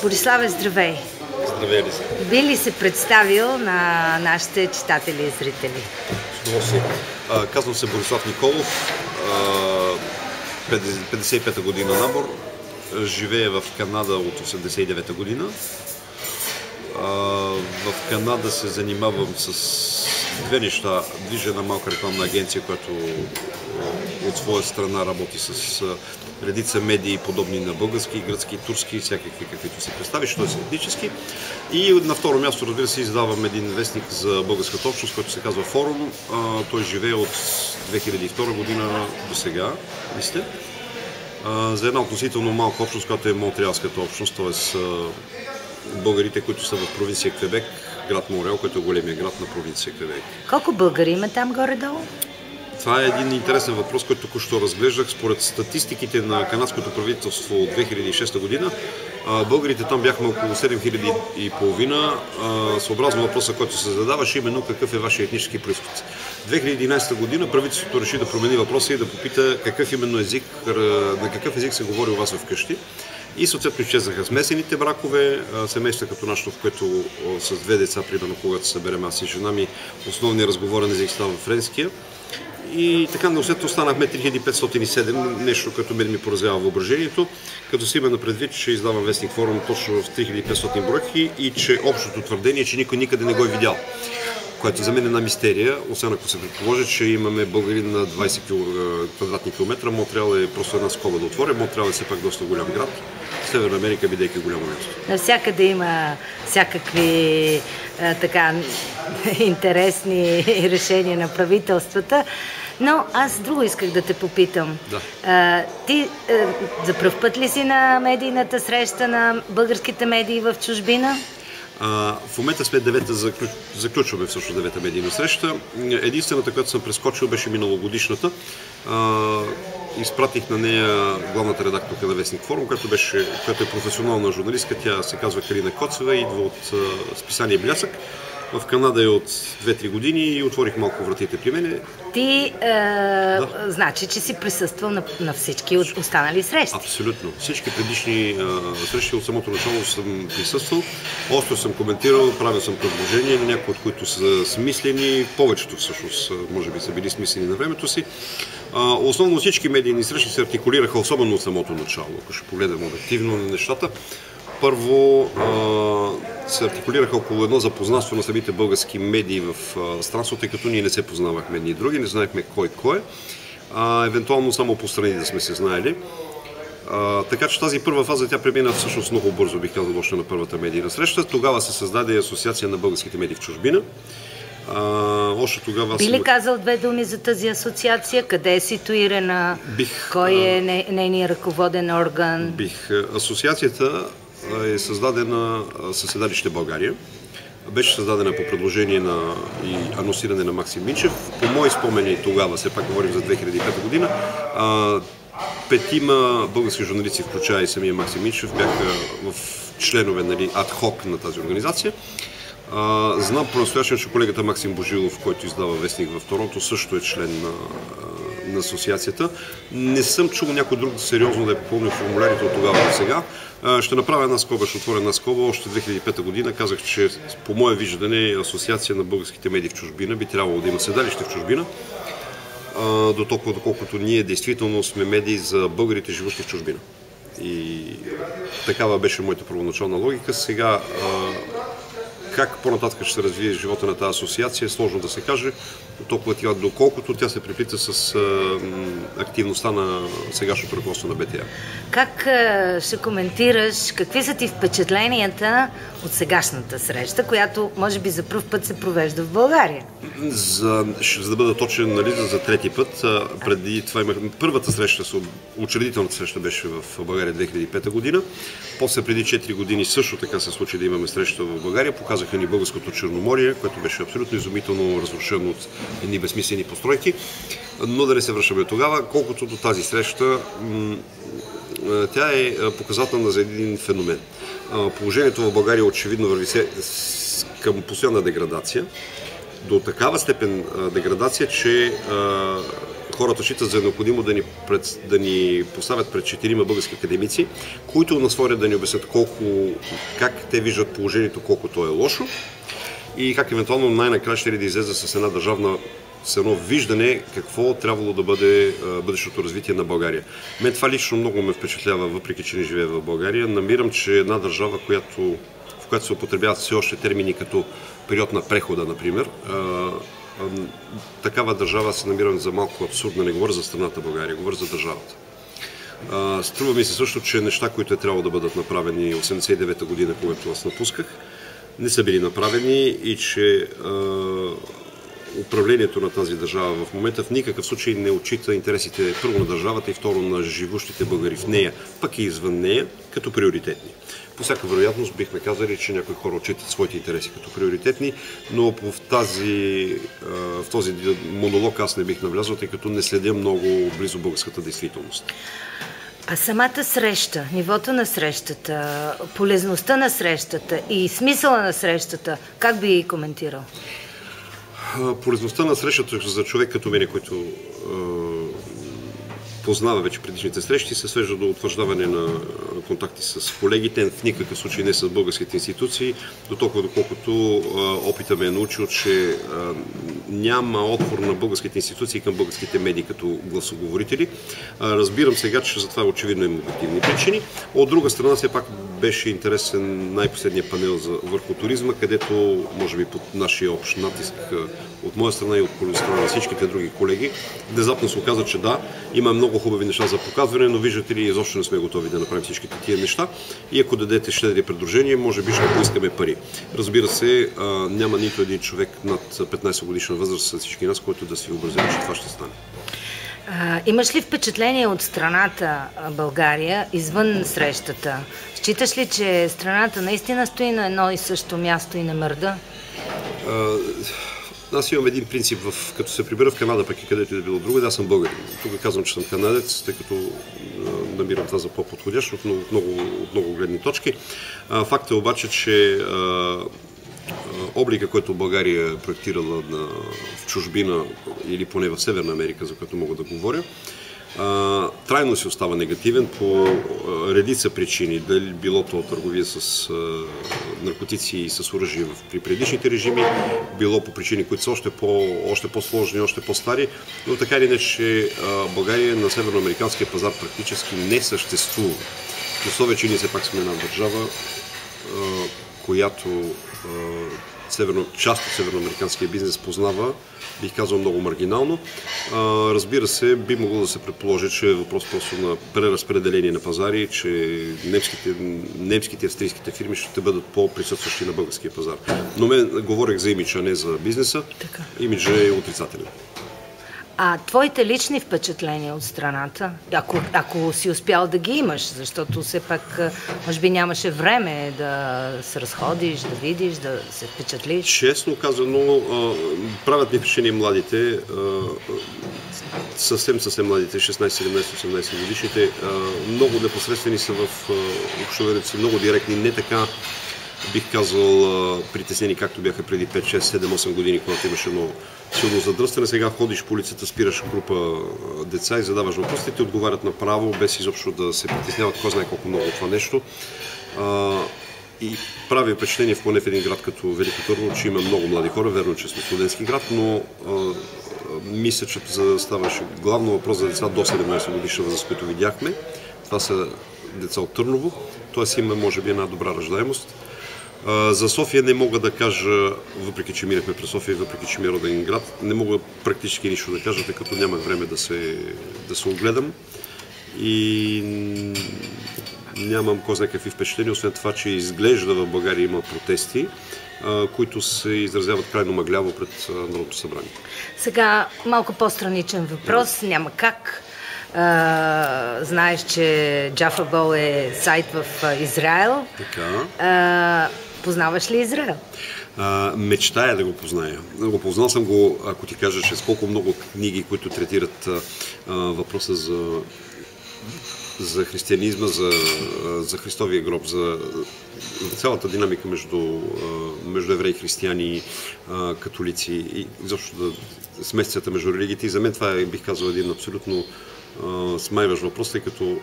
Бориславе, здравей! Здравей ли се? Би ли се представил на нашите читатели и зрители? С удоволствие. Казвам се Борислав Николов, 55-та година набор, живея в Канада от 89-та година. В Канада се занимавам с две неща. Движа една малка рекламна агенция, която от своя страна работи с редица медии, подобни на български, гръцки, турски, всякакви, каквито си представиш, т.е. етнически. И на второ място, разбира се, издавам един вестник за българската общност, който се казва Форум. Той живее от 2002 година до сега, мисля. За една относително малка общност, която е монтреалската общност, т.е. българите, които са в провинция Квебек, град Монреал, който е големия град на провинция Квебек. Колко българи има там горе-долу? Това е един интересен въпрос, който току-що разглеждах. Според статистиките на канадското правителство от 2006 година, българите там бяхме около 7500. Съобразно въпроса, който се задаваше, именно какъв е вашия етнически произход. 2011 година правителството реши да промени въпроса и да попита какъв именно език, на какъв език се говори у вас вкъщи. И съответно изчезнаха смесените бракове, семейства като нашето, в което с две деца, примерно, когато се съберем аз и жена ми, основният разговорен език става френския. И така неусетно останахме 3507, нещо, което мен ми поразява въображението, като си има на предвид, че издавам вестник Форум точно в 3500 бройки и че общото твърдение, че никой никъде не го е видял. Което за мен е една мистерия, освен ако се предположи, че имаме българин на 20 квадратни километра. Монтреал е просто една скоба да отворя. Монтреал е все пак доста голям град. Северна Америка, бидейки голямо място. Навсякъде има всякакви така интересни решения на правителствата. Но аз друго исках да те попитам. Да. Ти за пръв път ли си на медийната среща на българските медии в чужбина? В момента сме заключваме всъщност девета медийна среща. Единствената, която съм прескочил, беше миналогодишната. Изпратих на нея главната редакторка на вестник Форум, която е професионална журналистка. Тя се казва Калина Коцева, идва от списание Блясък. В Канада е от 2-3 години и отворих малко вратите при мене. Ти значи, че си присъствал на всички останали срещи. Абсолютно. Всички предишни срещи от самото начало съм присъствал. Остро съм коментирал, правил съм предложения, някои от които са смислени, повечето всъщност може би са били смислени на времето си. Основно всички медийни срещи се артикулираха, особено от самото начало, ако ще погледам обективно на нещата. Първо се артикулираха около едно запознанство на самите български медии в странството, тъй като ние не се познавахме ни други, не знаехме кой е. Евентуално само по страни да сме се знаели. Така че тази първа фаза тя премина всъщност много бързо, бих казал, още на първата медийна среща. Тогава се създаде Асоциация на българските медии в чужбина. Още тогава Би ли казал две думи за тази асоциация? Къде е ситуирана? Кой е нейният ръководен орган? Асоциацията е създадена със седалище България. Беше създадена по предложение и анонсиране на Максим Минчев. По мои спомени тогава, все пак говорим за 2005 година, 5 български журналисти, включая и самия Максим Минчев, бяха в членове адхок на тази организация. Знам по-настоящен, че колегата Максим Божилов, който издава вестник в Торонто, също е член на асоциацията. Не съм чул някой друг сериозно да е попълнил формулярите от тогава до сега. Ще направя една скоба, ще отворя една скоба. Още 2005 година казах, че по мое виждане Асоциация на българските медии в чужбина би трябвало да има седалище в чужбина. До толкова, доколкото ние действително сме медии за българите, живущи в чужбина. И такава беше моята първоначална логика. Сега как по-нататък ще се развие живота на тази асоциация е сложно да се каже, толкова доколкото тя се преплита с активността на сегашното ръководство на БТА. Как ще коментираш, какви са ти впечатленията от сегашната среща, която може би за пръв път се провежда в България? За да бъда точен, за трети път, преди това първата среща, учредителната среща беше в България 2005 година. После преди 4 години също така се случи да имаме среща в България. Показаха ни българското Черноморие, което беше абсолютно изумително разрушено от едни безсмислени постройки. Но да не се връщаме тогава, колкото до тази среща, тя е показателна за един феномен. Положението в България очевидно върви към постоянна деградация. До такава степен деградация, че хората считат за необходимо да ни поставят пред 4 български академици, които на своя ред да ни обяснят как те виждат положението, колко то е лошо и как евентуално най-накрая ще да излезе с едно виждане какво трябвало да бъде бъдещото развитие на България. Мен това лично много ме впечатлява, въпреки че не живея в България. Намирам, че една държава, в която се употребяват все още термини като период на прехода, например, такава държава се намирам за малко абсурдна. Не говоря за страната България, говоря за държавата. Струва ми се също, че неща, които е трябвало да бъдат направени 1989 година, когато аз напусках, не са били направени и че управлението на тази държава в момента в никакъв случай не отчита интересите първо на държавата и второ на живущите българи в нея, пък и извън нея, като приоритетни. По всяка вероятност бихме казали, че някои хора отчитат своите интереси като приоритетни, но в този монолог аз не бих навлязъл, тъй като не следя много близо българската действителност. А самата среща, нивото на срещата, полезността на срещата и смисъла на срещата, как би ги коментирал? Полезността на срещата за човек като мен, който познава вече предишните срещи, се свежда до утвърждаване на контакти с колегите, в никакъв случай не с българските институции, до толкова доколкото опита ме е научил, че няма отпор на българските институции към българските медии като гласоговорители. Разбирам сега, че за това очевидно има обективни причини. От друга страна, все пак беше интересен най-последния панел върху туризма, където, може би под нашия общ натиск от моя страна и от страна на всичките други колеги, внезапно се оказа, че да, има много хубави неща за показване, но виждате ли, изобщо не сме готови да направим всичките тия неща и ако дадете щедри предложения, може би ще поискаме пари. Разбира се, няма нито един човек над 15 годишна възраст с всички нас, който да си въобразява, че това ще стане. Имаш ли впечатление от страната България извън срещата? Считаш ли, че страната наистина стои на едно и също място и не мърда? Аз имам един принцип, като се прибера в Канада, пък и където и да било друго, аз съм българин. Тук казвам, че съм канадец, тъй като намирам това за по-подходящо от много гледни точки. Факт е обаче, че облика, който България е проектирала в чужбина или поне в Северна Америка, за което мога да говоря, трайно си остава негативен по редица причини, дали било то търговия с наркотици и с оръжие при предишните режими, било по причини, които са още по-сложни, още по-стари, но така или иначе България на северноамериканския пазар практически не съществува. В условие, че ние все пак сме една държава, която част от северноамериканския бизнес познава, бих казал, много маргинално. Разбира се, би могло да се предположи, че е въпрос просто на преразпределение на пазари, че немските и австрийските фирми ще бъдат по-присъстващи на българския пазар. Но говорех за имидж, а не за бизнеса. Имиджът е отрицателен. А твоите лични впечатления от страната, ако си успял да ги имаш, защото все пак, може би нямаше време да се разходиш, да видиш, да се впечатлиш? Честно казано, правят ми впечатление младите, съвсем младите, 16, 17, 18 годишните, много непосредствени са в общуването си, много директни, не така, бих казал, притеснени, както бяха преди 5, 6, 7, 8 години, когато имаше едно силно задръстване. Сега ходиш по улицата, спираш група деца и задаваш въпросите, те отговарят направо, без изобщо да се притесняват кой знае колко много това нещо. И прави впечатление поне в един град като Велико Търново, че има много млади хора. Верно, че сме студентски град, но мисля, че ставаше главно въпрос за деца до 17 годишна възраст, които видяхме. Това са деца от Търново, т.е. има, може би, една добра раждаемост. За София не мога да кажа, въпреки че минахме през София, въпреки че ми е роден град, не мога практически нищо да кажа, тъй като нямах време да се огледам и нямам кой знае какви впечатления, освен това, че изглежда в България има протести, които се изразяват крайно мъгляво пред Народното събрание. Сега малко по-страничен въпрос, няма как. Знаеш, че Jaffa Ball е сайт в Израел. Така. Познаваш ли Израел? Мечтая да го позная. Познал съм го, ако ти кажа, че с колко много книги, които третират въпроса за за християнизма, за Христовия гроб, за цялата динамика между евреи, християни, католици и изобщо смесицата между религиите. И за мен това е, бих казал, един абсолютно смайващ въпрос, тъй като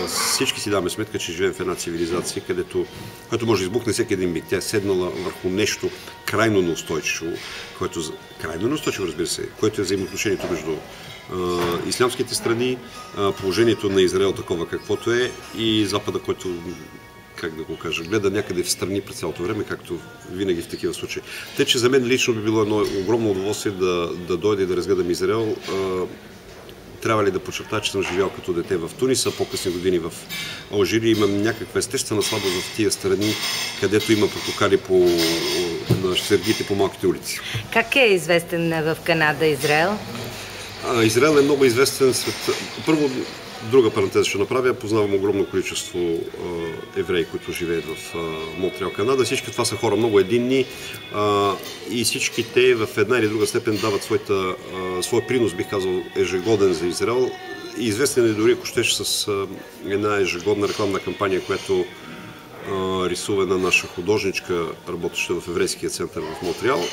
всички си даваме сметка, че живеем в една цивилизация, която може да избухне всеки един миг. Тя е седнала върху нещо крайно неустойчиво, разбира се, което е взаимоотношението между ислямските страни, положението на Израел такова каквото е и Запада, който, как да го кажа, гледа някъде в страни през цялото време, както винаги в такива случаи. Те, че за мен лично би било едно огромно удоволствие да дойде и да разгледам Израел. Трябва ли да подчертая, че съм живял като дете в Тунис, а по-късни години в Алжир и имам някаква естествена слабост в тия страни, където има протокали на сергите по малките улици. Как е известен в Канада Израел? Израел е много известен сред... Първо, друга парантеза ще направя. Познавам огромно количество евреи, които живеят в Монтреал, Канада. Всички това са хора много единни и всички те в една или друга степен дават своя принос, бих казал, ежегоден за Израел. И известен е дори, ако щеш, с една ежегодна рекламна кампания, която рисува една наша художничка, работеща в еврейския център в Монтреал.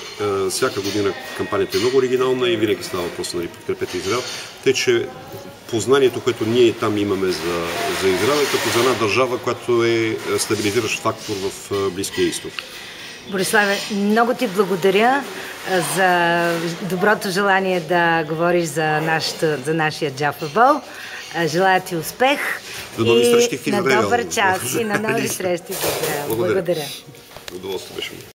Всяка година кампанията е много оригинална и винаги става въпрос, нали, подкрепете Израел. Тъй, че познанието, което ние там имаме за Израел, е като за една държава, която е стабилизиращ фактор в Близкия изток. Бориславе, много ти благодаря за доброто желание да говориш за нашия Джафа Бол. Желая ти успех и на добър час и на нови срещи в Израел. Благодаря. Удоволствие беше ми.